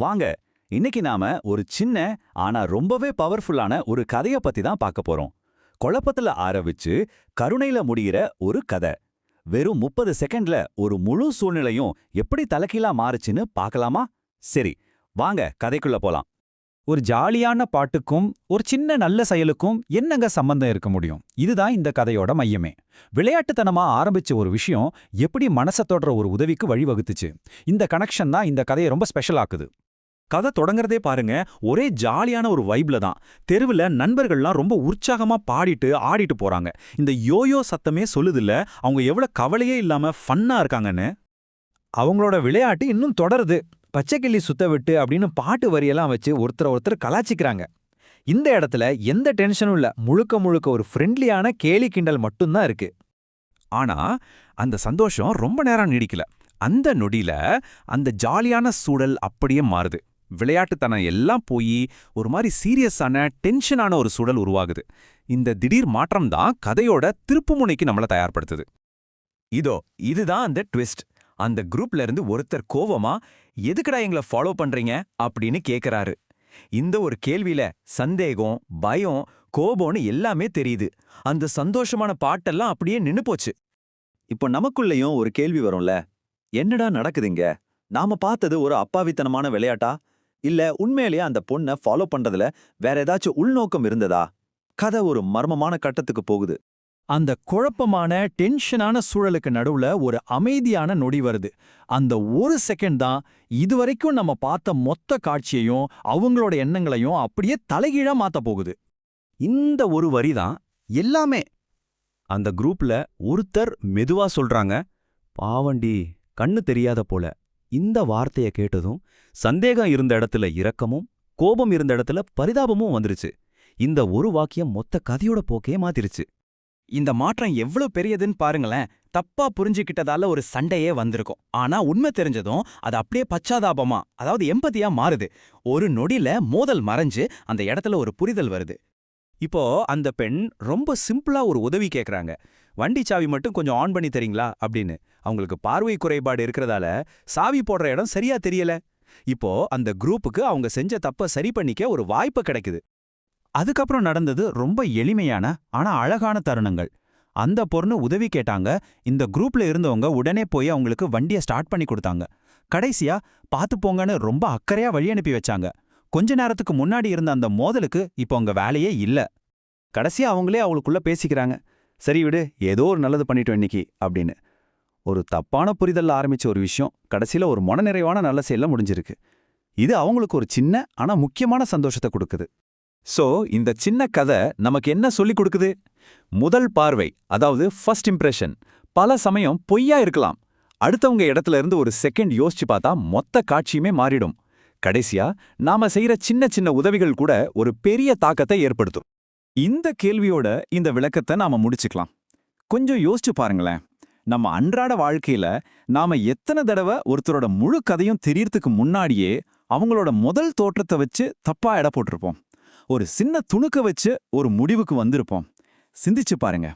வாங்க, இன்னைக்கு நாம ஒரு சின்ன ஆனா ரொம்பவே பவர்ஃபுல்லான ஒரு கதைய பத்தி தான் பார்க்க போறோம். குழப்பத்துல ஆரம்பிச்சு கருணையில முடிகிற ஒரு கதை. வெறும் 30 செகண்ட்ல ஒரு முழு சூழ்நிலையும் எப்படி தலைகீழா மாறுச்சுன்னு பார்க்கலாமா? சரி, வாங்க கதைக்குள்ள போலாம். ஒரு ஜாலியான பாட்டுக்கும் ஒரு சின்ன நல்ல செயலுக்கும் என்னங்க சம்பந்தம் இருக்க முடியும்? இதுதான் இந்த கதையோட மையமே. விளையாட்டுத்தனமா ஆரம்பிச்ச ஒரு விஷயம் எப்படி மனச தொடுற ஒரு உதவிக்கு வழிவகுத்துச்சு. இந்த கனெக்ஷன் தான் இந்த கதையை ரொம்ப ஸ்பெஷல் ஆக்குது. கதை தொடங்குறதே பாருங்க, ஒரே ஜாலியான ஒரு வைப்ல தான். தெருவுல நண்பர்கள்லாம் ரொம்ப உற்சாகமா பாடிட்டு ஆடிட்டு போறாங்க. இந்த யோயோ சத்தமே சொல்லுதில்ல அவங்க எவ்வளவு கவலையே இல்லாம ஃபன்னா இருக்காங்கன்னு. அவங்களோட விளையாட்டு இன்னும் தொடருது. பச்சைக்கிளி சுத்த விட்டு அப்படின்னு பாட்டு வரியெல்லாம் வச்சு ஒருத்தர் கலாச்சிக்கிறாங்க. இந்த இடத்துல எந்த டென்ஷனும் இல்ல, முழுக்க முழுக்க ஒரு ஃப்ரெண்ட்லியான கேலி கிண்டல் மட்டும்தான் இருக்கு. ஆனா அந்த சந்தோஷம் ரொம்ப நேரம் நீடிக்கல. அந்த நொடியில அந்த ஜாலியான சூழல் அப்படியே மாறுது. விளையாட்டுத்தனம் எல்லாம் போய் ஒரு மாதிரி சீரியஸான டென்ஷனான ஒரு சூழல் உருவாகுது. இந்த திடீர் மாற்றம் தான் கதையோட திருப்புமுனைக்கு நம்மள தயார்படுத்துது. இதுதான் அந்த ட்விஸ்ட். அந்த குரூப்ல இருந்து ஒருத்தர் கோவமா, எதுக்குடா எங்களை ஃபாலோ பண்றீங்க அப்படின்னு கேக்குறாரு. இந்த ஒரு கேள்வியில சந்தேகம், பயம், கோபம்னு எல்லாமே தெரியுது. அந்த சந்தோஷமான பாட்டெல்லாம் அப்படியே நின்னு போச்சு. இப்போ நமக்குள்ளேயும் ஒரு கேள்வி வரும்ல, என்னடா நடக்குதுங்க? நாம பார்த்தது ஒரு அப்பாவித்தனமான விளையாட்டா? இல்ல உண்மையிலேயே அந்த பொண்ணை ஃபாலோ பண்றதுல வேற ஏதாச்சும் உள்நோக்கம் இருந்ததா? கதை ஒரு மர்மமான கட்டத்துக்கு போகுது. அந்த குழப்பமான டென்ஷனான சூழலுக்கு நடுவுல ஒரு அமைதியான நொடி வருது. அந்த ஒரு செகண்ட் தான் இதுவரைக்கும் நம்ம பார்த்த மொத்த காட்சியையும் அவங்களோட எண்ணங்களையும் அப்படியே தலைகீழா மாத்த போகுது. இந்த ஒரு வரி தான் எல்லாமே. அந்த குரூப்ல ஒருத்தர் மெதுவா சொல்றாங்க, பாவண்டி, கண்ணு தெரியாத போல. இந்த வார்த்தைய கேட்டதும் சந்தேகம் இருந்த இடத்துல இரக்கமும், கோபம் இருந்த இடத்துல பரிதாபமும் வந்துருச்சு. இந்த ஒரு வாக்கியம் மொத்த கதையோட போக்கே மாத்திருச்சு. இந்த மாற்றம் எவ்வளவு பெரியதுன்னு பாருங்களேன். தப்பா புரிஞ்சுக்கிட்டதால ஒரு சண்டையே வந்திருக்கும். ஆனா உண்மை தெரிஞ்சதும் அது அப்படியே பச்சாதாபமா, அதாவது எம்பதியா மாறுது. ஒரு நொடியில மோதல் மறைஞ்சு அந்த இடத்துல ஒரு புரிதல் வருது. இப்போ அந்த பெண் ரொம்ப சிம்பிளா ஒரு உதவி கேக்குறாங்க. வண்டி சாவி மட்டும் கொஞ்சம் ஆன் பண்ணி தரீங்களா அப்படின்னு. அவங்களுக்கு பார்வை குறைபாடு இருக்கிறதால சாவி போடுற இடம் சரியா தெரியல. இப்போ அந்த குரூப்புக்கு அவங்க செஞ்ச தப்ப சரி பண்ணிக்க ஒரு வாய்ப்பு கிடைக்குது. அதுக்கப்புறம் நடந்தது ரொம்ப எளிமையான ஆனா அழகான தருணங்கள். அந்த பொண்ணு உதவி கேட்டாங்க. இந்த குரூப்ல இருந்தவங்க உடனே போய் அவங்களுக்கு வண்டியை ஸ்டார்ட் பண்ணி கொடுத்தாங்க. கடைசியா பாத்து போங்கன்னு ரொம்ப அக்கறையா வழி அனுப்பி வச்சாங்க. கொஞ்ச நேரத்துக்கு முன்னாடி இருந்த அந்த மோதலுக்கு இப்போ அவங்க வேலையே இல்ல. கடைசியா அவங்களே அவளுக்குள்ள பேசிக்கிறாங்க. சரி விடு, ஏதோ ஒரு நல்லது பண்ணிட்டோம் இன்னைக்கு அப்படின்னு. ஒரு தப்பான புரிதல்ல ஆரம்பிச்ச ஒரு விஷயம் கடைசியில ஒரு மனநிறைவான நல்ல செயல்ல முடிஞ்சிருக்கு. இது அவங்களுக்கு ஒரு சின்ன ஆனா முக்கியமான சந்தோஷத்தை கொடுக்குது. சோ இந்த சின்ன கதை நமக்கு என்ன சொல்லி கொடுக்குது? முதல் பார்வை, அதாவது ஃபர்ஸ்ட் இம்ப்ரெஷன், பல சமயம் பொய்யா இருக்கலாம். அடுத்தவங்க இடத்துல இருந்து ஒரு செகண்ட் யோசிச்சு பார்த்தா மொத்த காட்சியுமே மாறிடும். கடைசியா நாம செய்யற சின்ன சின்ன உதவிகள் கூட ஒரு பெரிய தாக்கத்தை ஏற்படுத்தும். இந்த கேள்வியோட இந்த விளக்கத்தை நாம முடிச்சுக்கலாம். கொஞ்சம் யோசிச்சு பாருங்களேன். நம்ம அன்றாட வாழ்க்கையில நாம எத்தனை தடவை ஒருத்தரோட முழு கதையும் தெரியறதுக்கு முன்னாடியே அவங்களோட முதல் தோற்றத்தை வச்சு தப்பா எடை போட்டிருப்போம். ஒரு சின்ன துணுக்க வச்சு ஒரு முடிவுக்கு வந்திருப்போம். சிந்திச்சு பாருங்க.